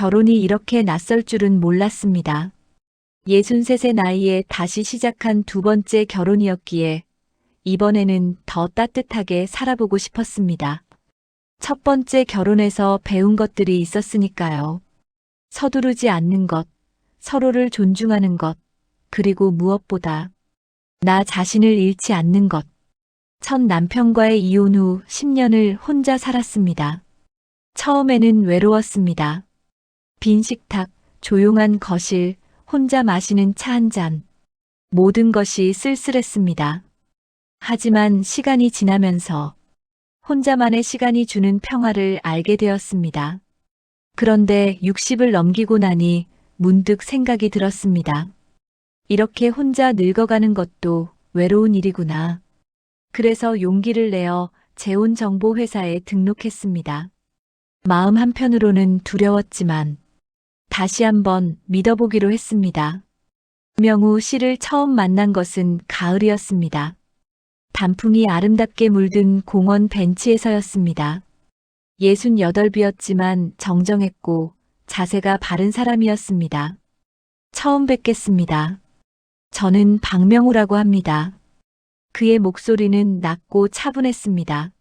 결혼이 이렇게 낯설 줄은 몰랐습니다. 63의 나이에 다시 시작한 두 번째 결혼이었기에 이번에는 더 따뜻하게 살아보고 싶었습니다. 첫 번째 결혼에서 배운 것들이 있었으니까요. 서두르지 않는 것, 서로를 존중하는 것, 그리고 무엇보다 나 자신을 잃지 않는 것. 첫 남편과의 이혼 후 10년을 혼자 살았습니다. 처음에는 외로웠습니다. 빈 식탁, 조용한 거실, 혼자 마시는 차 한 잔. 모든 것이 쓸쓸했습니다. 하지만 시간이 지나면서 혼자만의 시간이 주는 평화를 알게 되었습니다. 그런데 60을 넘기고 나니 문득 생각이 들었습니다. 이렇게 혼자 늙어가는 것도 외로운 일이구나. 그래서 용기를 내어 재혼정보회사에 등록했습니다. 마음 한편으로는 두려웠지만 다시 한번 믿어보기로 했습니다. 명우 씨를 처음 만난 것은 가을이었습니다. 단풍이 아름답게 물든 공원 벤치에서였습니다. 68이었지만 정정했고 자세가 바른 사람이었습니다. 처음 뵙겠습니다. 저는 박명우라고 합니다. 그의 목소리는 낮고 차분했습니다.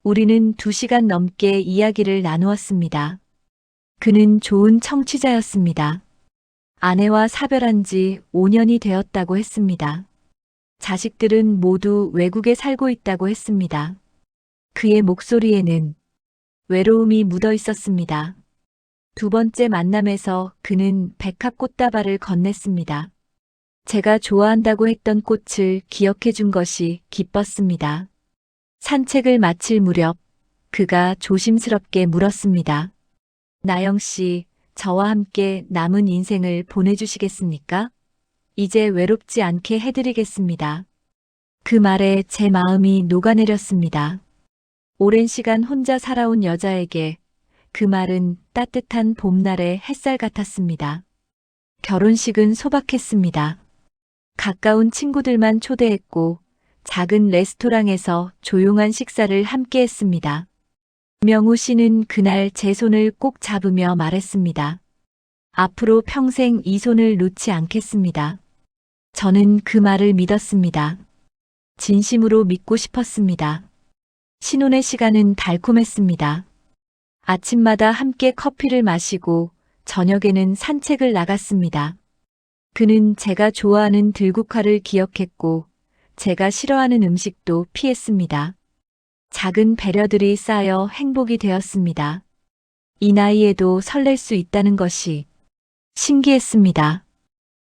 우리는 2시간 넘게 이야기를 나누었습니다. 그는 좋은 청취자였습니다. 아내와 사별한 지 5년이 되었다고 했습니다. 자식들은 모두 외국에 살고 있다고 했습니다. 그의 목소리에는 외로움이 묻어 있었습니다. 두 번째 만남에서 그는 백합 꽃다발을 건넸습니다. 제가 좋아한다고 했던 꽃을 기억해 준 것이 기뻤습니다. 산책을 마칠 무렵 그가 조심스럽게 물었습니다. 나영 씨, 저와 함께 남은 인생을 보내주시겠습니까? 이제 외롭지 않게 해드리겠습니다. 그 말에 제 마음이 녹아내렸습니다. 오랜 시간 혼자 살아온 여자에게 그 말은 따뜻한 봄날의 햇살 같았습니다. 결혼식은 소박했습니다. 가까운 친구들만 초대했고 작은 레스토랑에서 조용한 식사를 함께 했습니다. 명우 씨는 그날 제 손을 꼭 잡으며 말했습니다. 앞으로 평생 이 손을 놓지 않겠습니다. 저는 그 말을 믿었습니다. 진심으로 믿고 싶었습니다. 신혼의 시간은 달콤했습니다. 아침마다 함께 커피를 마시고 저녁에는 산책을 나갔습니다. 그는 제가 좋아하는 들국화를 기억했고 제가 싫어하는 음식도 피했습니다. 작은 배려들이 쌓여 행복이 되었습니다. 이 나이에도 설렐 수 있다는 것이 신기했습니다.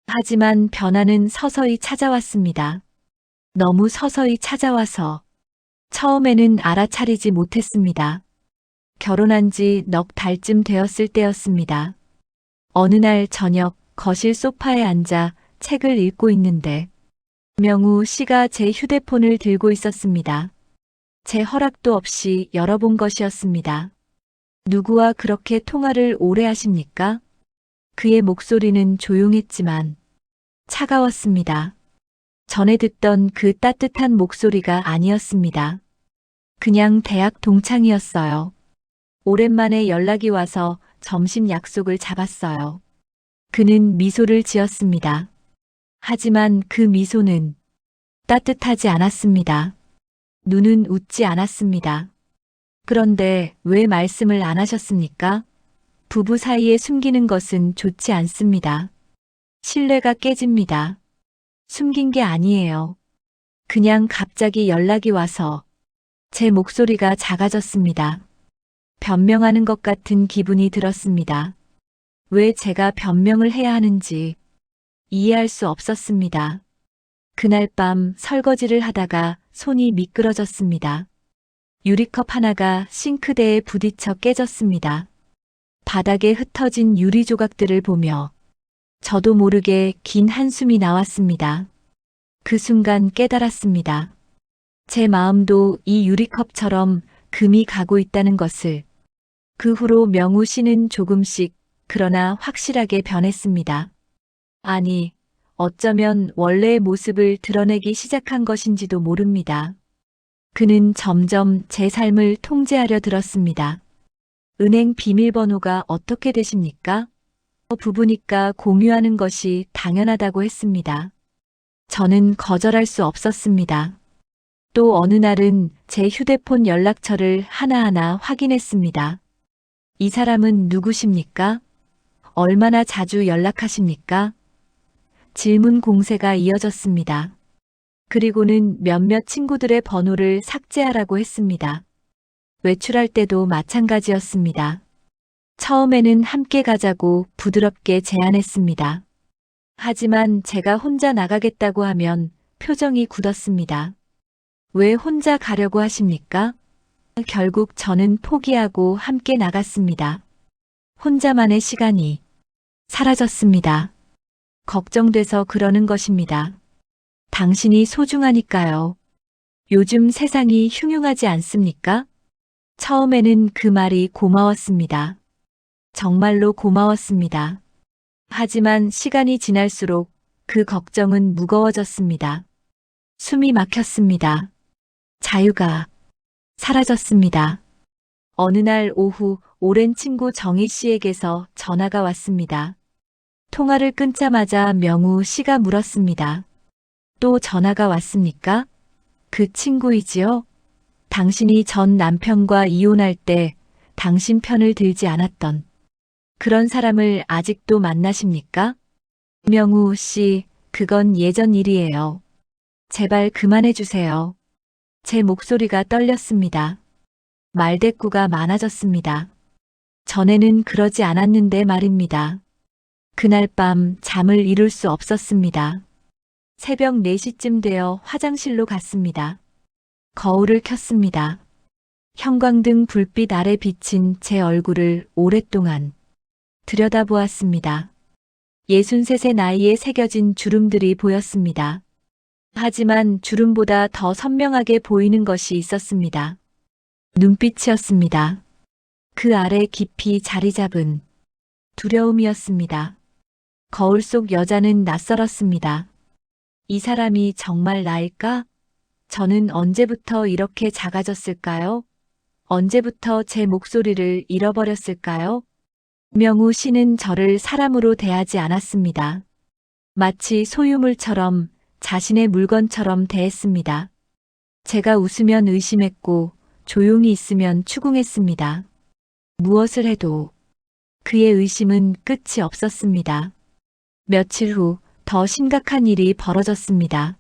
하지만 변화는 서서히 찾아왔습니다. 너무 서서히 찾아와서 처음에는 알아차리지 못했습니다. 결혼한 지 넉 달쯤 되었을 때였습니다. 어느 날 저녁 거실 소파에 앉아 책을 읽고 있는데 명우 씨가 제 휴대폰을 들고 있었습니다. 제 허락도 없이 열어본 것이었습니다. 누구와 그렇게 통화를 오래 하십니까? 그의 목소리는 조용했지만 차가웠습니다. 전에 듣던 그 따뜻한 목소리가 아니었습니다. 그냥 대학 동창이었어요. 오랜만에 연락이 와서 점심 약속을 잡았어요. 그는 미소를 지었습니다. 하지만 그 미소는 따뜻하지 않았습니다. 눈은 웃지 않았습니다. 그런데 왜 말씀을 안 하셨습니까? 부부 사이에 숨기는 것은 좋지 않습니다. 신뢰가 깨집니다. 숨긴 게 아니에요. 그냥 갑자기 연락이 와서 제 목소리가 작아졌습니다. 변명하는 것 같은 기분이 들었습니다. 왜 제가 변명을 해야 하는지 이해할 수 없었습니다. 그날 밤 설거지를 하다가 손이 미끄러졌습니다. 유리컵 하나가 싱크대에 부딪혀 깨졌습니다. 바닥에 흩어진 유리 조각들을 보며 저도 모르게 긴 한숨이 나왔습니다. 그 순간 깨달았습니다. 제 마음도 이 유리컵처럼 금이 가고 있다는 것을. 그 후로 명우 씨는 조금씩 그러나 확실하게 변했습니다. 아니, 어쩌면 원래의 모습을 드러내기 시작한 것인지도 모릅니다. 그는 점점 제 삶을 통제하려 들었습니다. 은행 비밀번호가 어떻게 되십니까? 부부니까 공유하는 것이 당연하다고 했습니다. 저는 거절할 수 없었습니다. 또 어느 날은 제 휴대폰 연락처를 하나하나 확인했습니다. 이 사람은 누구십니까? 얼마나 자주 연락하십니까? 질문 공세가 이어졌습니다. 그리고는 몇몇 친구들의 번호를 삭제하라고 했습니다. 외출할 때도 마찬가지였습니다. 처음에는 함께 가자고 부드럽게 제안했습니다. 하지만 제가 혼자 나가겠다고 하면 표정이 굳었습니다. 왜 혼자 가려고 하십니까? 결국 저는 포기하고 함께 나갔습니다. 혼자만의 시간이 사라졌습니다. 걱정돼서 그러는 것입니다. 당신이 소중하니까요. 요즘 세상이 흉흉하지 않습니까? 처음에는 그 말이 고마웠습니다. 정말로 고마웠습니다. 하지만 시간이 지날수록 그 걱정은 무거워졌습니다. 숨이 막혔습니다. 자유가 사라졌습니다. 어느 날 오후 오랜 친구 정희 씨에게서 전화가 왔습니다. 통화를 끊자마자 명우 씨가 물었습니다. 또 전화가 왔습니까? 그 친구이지요? 당신이 전 남편과 이혼할 때 당신 편을 들지 않았던 그런 사람을 아직도 만나십니까? 명우 씨, 그건 예전 일이에요. 제발 그만해 주세요. 제 목소리가 떨렸습니다. 말대꾸가 많아졌습니다. 전에는 그러지 않았는데 말입니다. 그날 밤 잠을 이룰 수 없었습니다. 새벽 4시쯤 되어 화장실로 갔습니다. 거울을 켰습니다. 형광등 불빛 아래 비친 제 얼굴을 오랫동안 들여다보았습니다. 63의 나이에 새겨진 주름들이 보였습니다. 하지만 주름보다 더 선명하게 보이는 것이 있었습니다. 눈빛이었습니다. 그 아래 깊이 자리 잡은 두려움이었습니다. 거울 속 여자는 낯설었습니다. 이 사람이 정말 나일까? 저는 언제부터 이렇게 작아졌을까요? 언제부터 제 목소리를 잃어버렸을까요? 명우 씨는 저를 사람으로 대하지 않았습니다. 마치 소유물처럼 자신의 물건처럼 대했습니다. 제가 웃으면 의심했고 조용히 있으면 추궁했습니다. 무엇을 해도 그의 의심은 끝이 없었습니다. 며칠 후 더 심각한 일이 벌어졌습니다.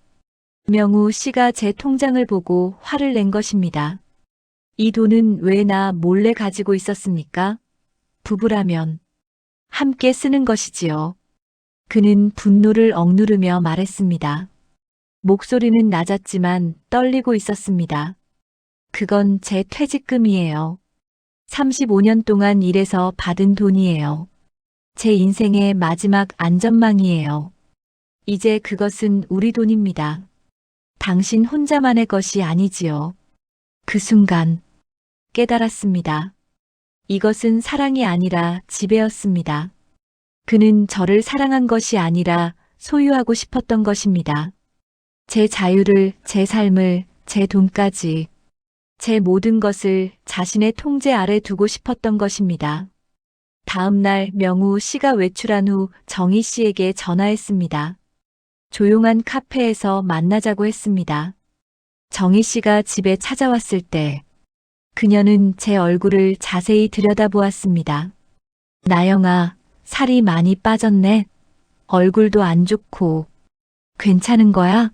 명우 씨가 제 통장을 보고 화를 낸 것입니다. 이 돈은 왜 나 몰래 가지고 있었습니까? 부부라면 함께 쓰는 것이지요. 그는 분노를 억누르며 말했습니다. 목소리는 낮았지만 떨리고 있었습니다. 그건 제 퇴직금이에요. 35년 동안 일해서 받은 돈이에요. 제 인생의 마지막 안전망이에요. 이제 그것은 우리 돈입니다. 당신 혼자만의 것이 아니지요. 그 순간 깨달았습니다. 이것은 사랑이 아니라 지배였습니다. 그는 저를 사랑한 것이 아니라 소유하고 싶었던 것입니다. 제 자유를, 제 삶을, 제 돈까지, 제 모든 것을 자신의 통제 아래 두고 싶었던 것입니다. 다음 날 명우 씨가 외출한 후 정희 씨에게 전화했습니다. 조용한 카페에서 만나자고 했습니다. 정희 씨가 집에 찾아왔을 때 그녀는 제 얼굴을 자세히 들여다보았습니다. 나영아, 살이 많이 빠졌네. 얼굴도 안 좋고. 괜찮은 거야?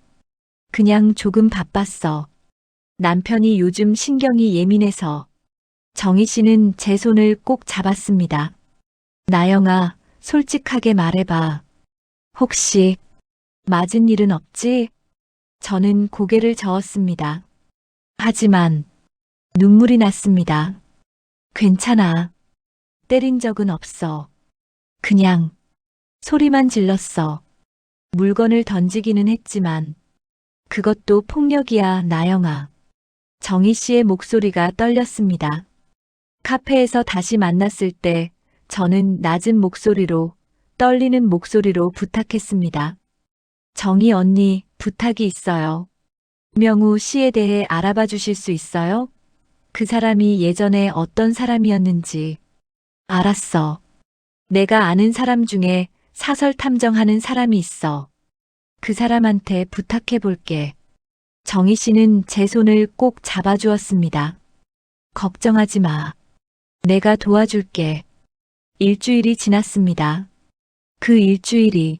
그냥 조금 바빴어. 남편이 요즘 신경이 예민해서. 정희 씨는 제 손을 꼭 잡았습니다. 나영아, 솔직하게 말해봐. 혹시 맞은 일은 없지? 저는 고개를 저었습니다. 하지만 눈물이 났습니다. 괜찮아. 때린 적은 없어. 그냥 소리만 질렀어. 물건을 던지기는 했지만 그것도 폭력이야, 나영아. 정희 씨의 목소리가 떨렸습니다. 카페에서 다시 만났을 때 저는 낮은 목소리로, 떨리는 목소리로 부탁했습니다. 정희 언니, 부탁이 있어요. 명우 씨에 대해 알아봐 주실 수 있어요? 그 사람이 예전에 어떤 사람이었는지 알았어. 내가 아는 사람 중에 사설 탐정하는 사람이 있어. 그 사람한테 부탁해 볼게. 정희 씨는 제 손을 꼭 잡아주었습니다. 걱정하지 마. 내가 도와줄게. 일주일이 지났습니다. 그 일주일이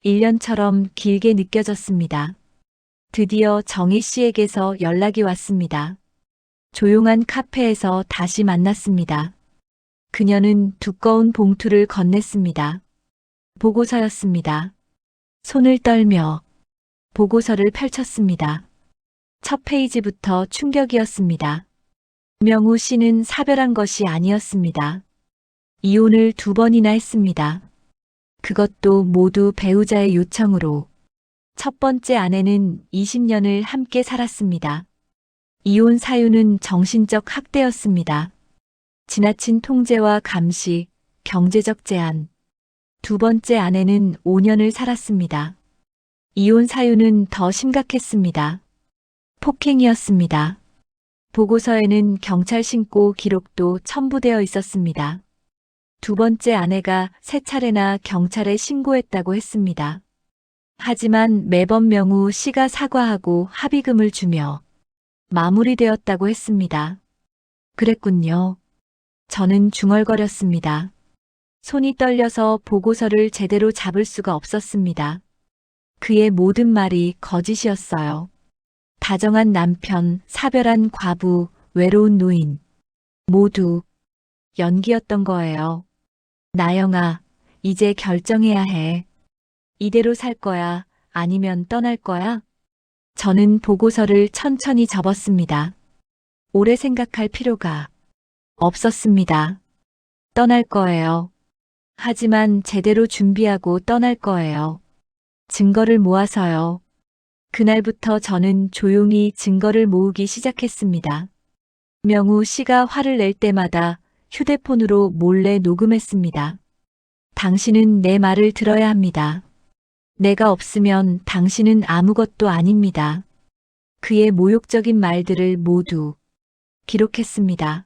1년처럼 길게 느껴졌습니다. 드디어 정희 씨에게서 연락이 왔습니다. 조용한 카페에서 다시 만났습니다. 그녀는 두꺼운 봉투를 건넸습니다. 보고서였습니다. 손을 떨며 보고서를 펼쳤습니다. 첫 페이지부터 충격이었습니다. 명우 씨는 사별한 것이 아니었습니다. 이혼을 2번이나 했습니다. 그것도 모두 배우자의 요청으로. 첫 번째 아내는 20년을 함께 살았습니다. 이혼 사유는 정신적 학대였습니다. 지나친 통제와 감시, 경제적 제한. 두 번째 아내는 5년을 살았습니다. 이혼 사유는 더 심각했습니다. 폭행이었습니다. 보고서에는 경찰 신고 기록도 첨부되어 있었습니다. 두 번째 아내가 3차례나 경찰에 신고했다고 했습니다. 하지만 매번 명우 씨가 사과하고 합의금을 주며 마무리되었다고 했습니다. 그랬군요. 저는 중얼거렸습니다. 손이 떨려서 보고서를 제대로 잡을 수가 없었습니다. 그의 모든 말이 거짓이었어요. 다정한 남편, 사별한 과부, 외로운 노인. 모두 연기였던 거예요. 나영아, 이제 결정해야 해. 이대로 살 거야? 아니면 떠날 거야? 저는 보고서를 천천히 접었습니다. 오래 생각할 필요가 없었습니다. 떠날 거예요. 하지만 제대로 준비하고 떠날 거예요. 증거를 모아서요. 그날부터 저는 조용히 증거를 모으기 시작했습니다. 명우 씨가 화를 낼 때마다 휴대폰으로 몰래 녹음했습니다. 당신은 내 말을 들어야 합니다. 내가 없으면 당신은 아무것도 아닙니다. 그의 모욕적인 말들을 모두 기록했습니다.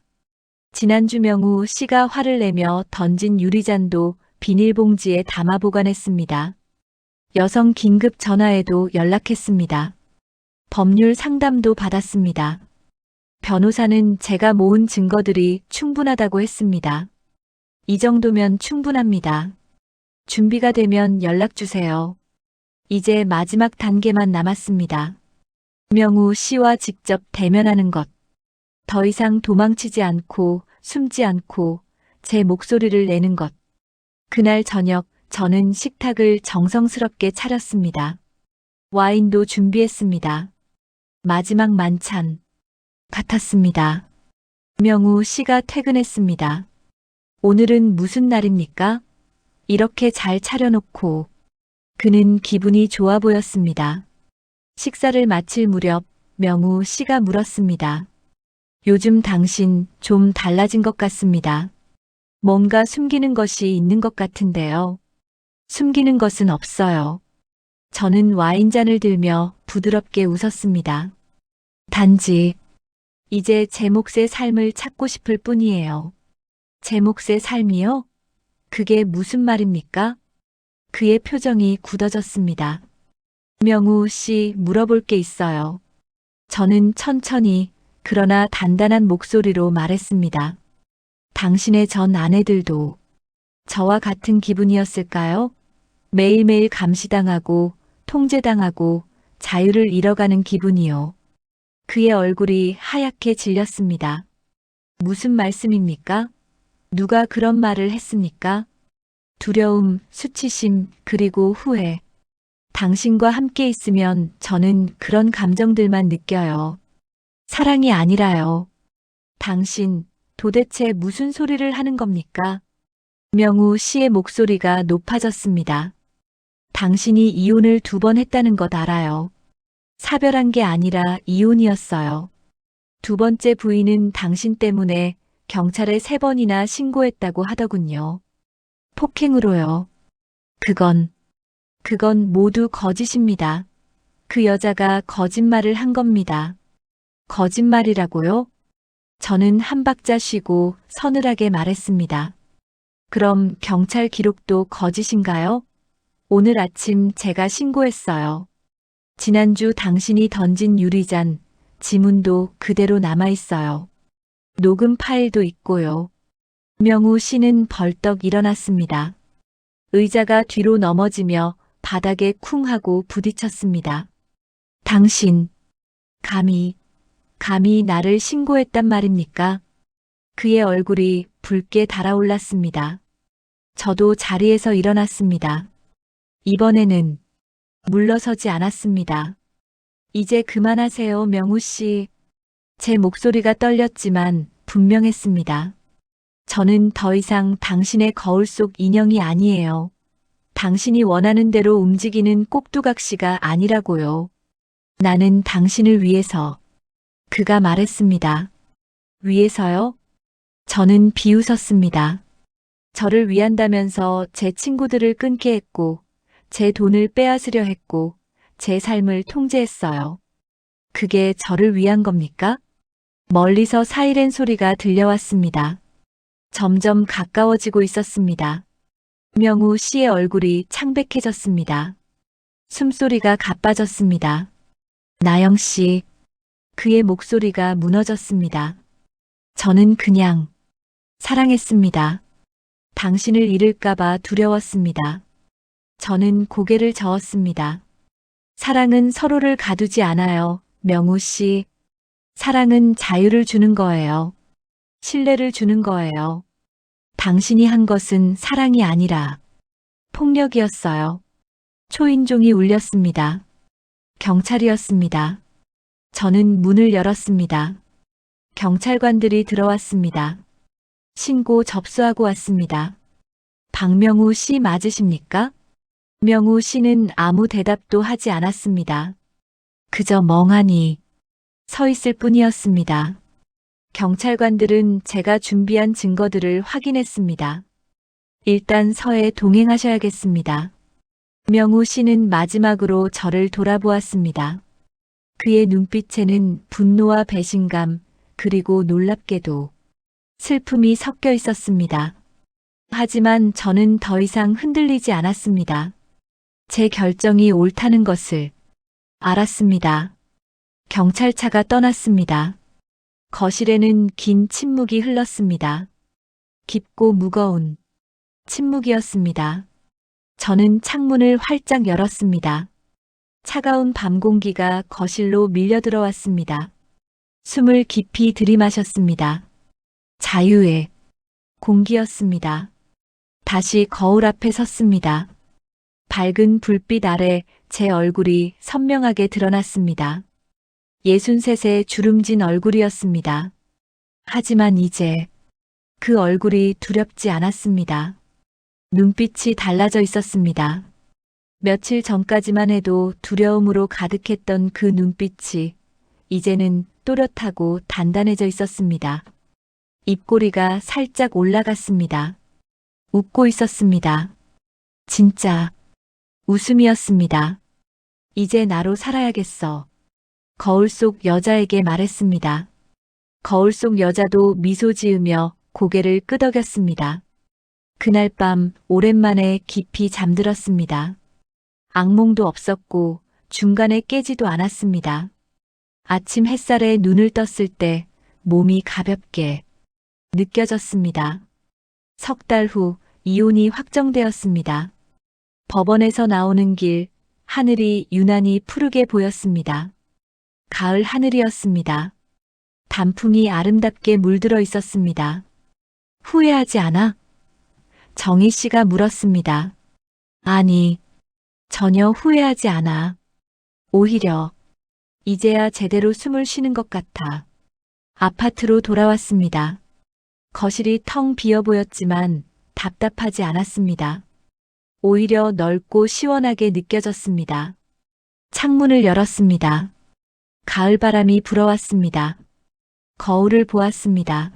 지난주 명우 씨가 화를 내며 던진 유리잔도 비닐봉지에 담아 보관했습니다. 여성 긴급 전화에도 연락했습니다. 법률 상담도 받았습니다. 변호사는 제가 모은 증거들이 충분하다고 했습니다. 이 정도면 충분합니다. 준비가 되면 연락 주세요. 이제 마지막 단계만 남았습니다. 명우 씨와 직접 대면하는 것. 더 이상 도망치지 않고 숨지 않고 제 목소리를 내는 것. 그날 저녁 저는 식탁을 정성스럽게 차렸습니다. 와인도 준비했습니다. 마지막 만찬 같았습니다. 명우 씨가 퇴근했습니다. 오늘은 무슨 날입니까? 이렇게 잘 차려놓고. 그는 기분이 좋아 보였습니다. 식사를 마칠 무렵 명우 씨가 물었습니다. 요즘 당신 좀 달라진 것 같습니다. 뭔가 숨기는 것이 있는 것 같은데요. 숨기는 것은 없어요. 저는 와인잔을 들며 부드럽게 웃었습니다. 단지 이제 제 몫의 삶을 찾고 싶을 뿐이에요. 제 몫의 삶이요? 그게 무슨 말입니까? 그의 표정이 굳어졌습니다. 명우 씨, 물어볼 게 있어요. 저는 천천히 그러나 단단한 목소리로 말했습니다. 당신의 전 아내들도 저와 같은 기분이었을까요? 매일매일 감시당하고 통제당하고 자유를 잃어가는 기분이요. 그의 얼굴이 하얗게 질렸습니다. 무슨 말씀입니까? 누가 그런 말을 했습니까? 두려움, 수치심, 그리고 후회. 당신과 함께 있으면 저는 그런 감정들만 느껴요. 사랑이 아니라요. 당신, 도대체 무슨 소리를 하는 겁니까? 명우 씨의 목소리가 높아졌습니다. 당신이 이혼을 2번 했다는 것 알아요. 사별한 게 아니라 이혼이었어요. 두 번째 부인은 당신 때문에 경찰에 3번이나 신고했다고 하더군요. 폭행으로요. 그건 모두 거짓입니다. 그 여자가 거짓말을 한 겁니다. 거짓말이라고요? 저는 한 박자 쉬고 서늘하게 말했습니다. 그럼 경찰 기록도 거짓인가요? 오늘 아침 제가 신고했어요. 지난주 당신이 던진 유리잔, 지문도 그대로 남아 있어요. 녹음 파일도 있고요. 명우 씨는 벌떡 일어났습니다. 의자가 뒤로 넘어지며 바닥에 쿵 하고 부딪혔습니다. 당신, 감히 나를 신고했단 말입니까? 그의 얼굴이 붉게 달아올랐습니다. 저도 자리에서 일어났습니다. 이번에는 물러서지 않았습니다. 이제 그만하세요, 명우 씨. 제 목소리가 떨렸지만 분명했습니다. 저는 더 이상 당신의 거울 속 인형이 아니에요. 당신이 원하는 대로 움직이는 꼭두각시가 아니라고요. 나는 당신을 위해서. 그가 말했습니다. 위해서요? 저는 비웃었습니다. 저를 위한다면서 제 친구들을 끊게 했고, 제 돈을 빼앗으려 했고, 제 삶을 통제했어요. 그게 저를 위한 겁니까? 멀리서 사이렌 소리가 들려왔습니다. 점점 가까워지고 있었습니다. 명우 씨의 얼굴이 창백해졌습니다. 숨소리가 가빠졌습니다. 나영 씨, 그의 목소리가 무너졌습니다. 저는 그냥 사랑했습니다. 당신을 잃을까봐 두려웠습니다. 저는 고개를 저었습니다. 사랑은 서로를 가두지 않아요, 명우 씨. 사랑은 자유를 주는 거예요. 신뢰를 주는 거예요. 당신이 한 것은 사랑이 아니라 폭력이었어요. 초인종이 울렸습니다. 경찰이었습니다. 저는 문을 열었습니다. 경찰관들이 들어왔습니다. 신고 접수하고 왔습니다. 박명우 씨 맞으십니까? 명우 씨는 아무 대답도 하지 않았습니다. 그저 멍하니 서 있을 뿐이었습니다. 경찰관들은 제가 준비한 증거들을 확인했습니다. 일단 서에 동행하셔야겠습니다. 명우 씨는 마지막으로 저를 돌아보았습니다. 그의 눈빛에는 분노와 배신감, 그리고 놀랍게도 슬픔이 섞여 있었습니다. 하지만 저는 더 이상 흔들리지 않았습니다. 제 결정이 옳다는 것을 알았습니다. 경찰차가 떠났습니다. 거실에는 긴 침묵이 흘렀습니다. 깊고 무거운 침묵이었습니다. 저는 창문을 활짝 열었습니다. 차가운 밤 공기가 거실로 밀려 들어왔습니다. 숨을 깊이 들이마셨습니다. 자유의 공기였습니다. 다시 거울 앞에 섰습니다. 밝은 불빛 아래 제 얼굴이 선명하게 드러났습니다. 63의 주름진 얼굴이었습니다. 하지만 이제 그 얼굴이 두렵지 않았습니다. 눈빛이 달라져 있었습니다. 며칠 전까지만 해도 두려움으로 가득했던 그 눈빛이 이제는 또렷하고 단단해져 있었습니다. 입꼬리가 살짝 올라갔습니다. 웃고 있었습니다. 진짜 웃음이었습니다. 이제 나로 살아야겠어. 거울 속 여자에게 말했습니다. 거울 속 여자도 미소 지으며 고개를 끄덕였습니다. 그날 밤 오랜만에 깊이 잠들었습니다. 악몽도 없었고 중간에 깨지도 않았습니다. 아침 햇살에 눈을 떴을 때 몸이 가볍게 느껴졌습니다. 석 달 후 이혼이 확정되었습니다. 법원에서 나오는 길, 하늘이 유난히 푸르게 보였습니다. 가을 하늘이었습니다. 단풍이 아름답게 물들어 있었습니다. 후회하지 않아? 정희 씨가 물었습니다. 아니, 전혀 후회하지 않아. 오히려 이제야 제대로 숨을 쉬는 것 같아. 아파트로 돌아왔습니다. 거실이 텅 비어 보였지만 답답하지 않았습니다. 오히려 넓고 시원하게 느껴졌습니다. 창문을 열었습니다. 가을바람이 불어왔습니다. 거울을 보았습니다.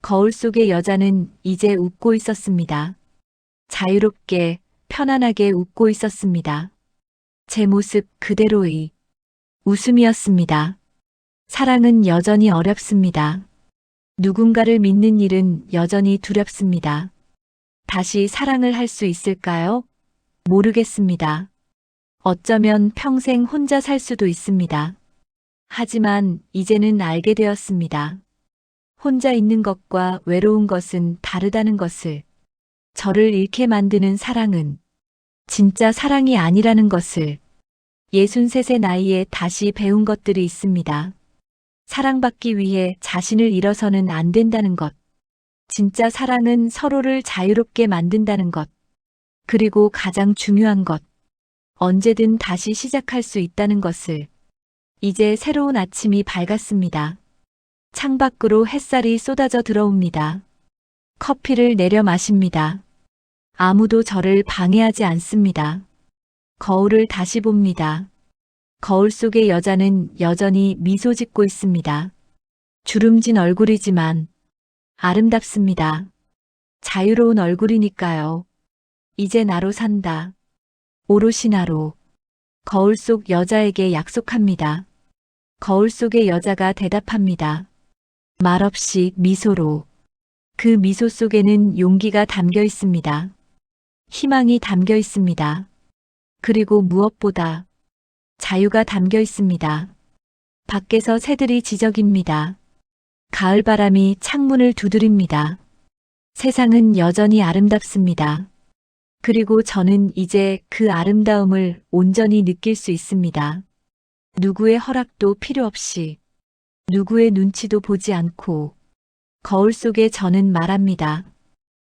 거울 속의 여자는 이제 웃고 있었습니다. 자유롭게, 편안하게 웃고 있었습니다. 제 모습 그대로의 웃음이었습니다. 사랑은 여전히 어렵습니다. 누군가를 믿는 일은 여전히 두렵습니다. 다시 사랑을 할 수 있을까요? 모르겠습니다. 어쩌면 평생 혼자 살 수도 있습니다. 하지만 이제는 알게 되었습니다. 혼자 있는 것과 외로운 것은 다르다는 것을, 저를 잃게 만드는 사랑은 진짜 사랑이 아니라는 것을 63의 나이에 다시 배운 것들이 있습니다. 사랑받기 위해 자신을 잃어서는 안 된다는 것. 진짜 사랑은 서로를 자유롭게 만든다는 것. 그리고 가장 중요한 것. 언제든 다시 시작할 수 있다는 것을. 이제 새로운 아침이 밝았습니다. 창밖으로 햇살이 쏟아져 들어옵니다. 커피를 내려 마십니다. 아무도 저를 방해하지 않습니다. 거울을 다시 봅니다. 거울 속의 여자는 여전히 미소 짓고 있습니다. 주름진 얼굴이지만 아름답습니다. 자유로운 얼굴이니까요. 이제 나로 산다. 오롯이 나로. 거울 속 여자에게 약속합니다. 거울 속의 여자가 대답합니다. 말없이 미소로. 그 미소 속에는 용기가 담겨 있습니다. 희망이 담겨 있습니다. 그리고 무엇보다 자유가 담겨 있습니다. 밖에서 새들이 지저깁니다. 가을바람이 창문을 두드립니다. 세상은 여전히 아름답습니다. 그리고 저는 이제 그 아름다움을 온전히 느낄 수 있습니다. 누구의 허락도 필요 없이, 누구의 눈치도 보지 않고, 거울 속에 저는 말합니다.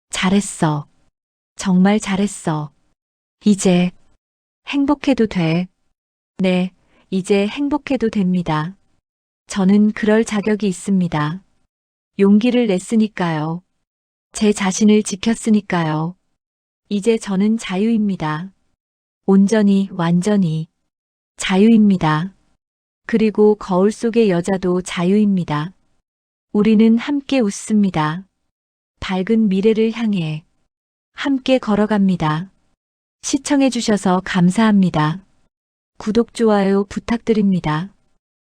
잘했어. 정말 잘했어. 이제 행복해도 돼. 네, 이제 행복해도 됩니다. 저는 그럴 자격이 있습니다. 용기를 냈으니까요. 제 자신을 지켰으니까요. 이제 저는 자유입니다. 온전히, 완전히 자유입니다. 그리고 거울 속의 여자도 자유입니다. 우리는 함께 웃습니다. 밝은 미래를 향해 함께 걸어갑니다. 시청해주셔서 감사합니다. 구독, 좋아요 부탁드립니다.